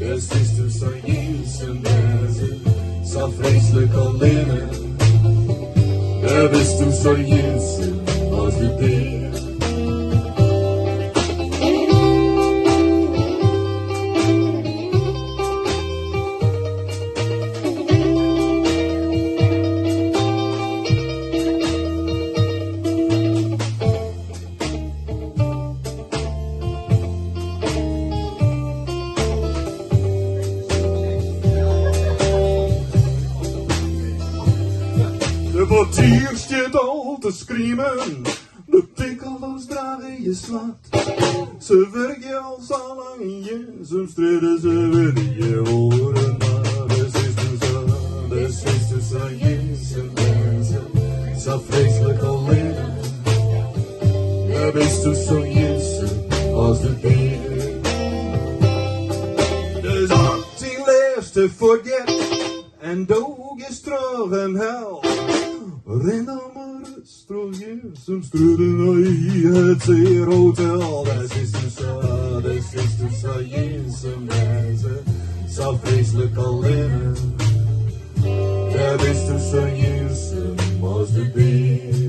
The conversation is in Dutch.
Des is dus zo jezen deze, zo vreselijk alleen. Ja, bist du zo jezen als de beer. De portier staat al te screamen, de piccolo's dragen je slaat. Ze werken al zo lang in je, soms streden ze weer je oren. Maar des is dus zo jezen mensen, zo vreselijk alleen. Ja, bist du zo jezen als de beer. Dus 18 lives to forget, en doog is terug in hel. Ren dan maar rustig, soms treden naar Hertsear Hotel. Das is dus zo jezen mensen, zo vreselijk alleen. Ja, bist du zo jezen als de beer.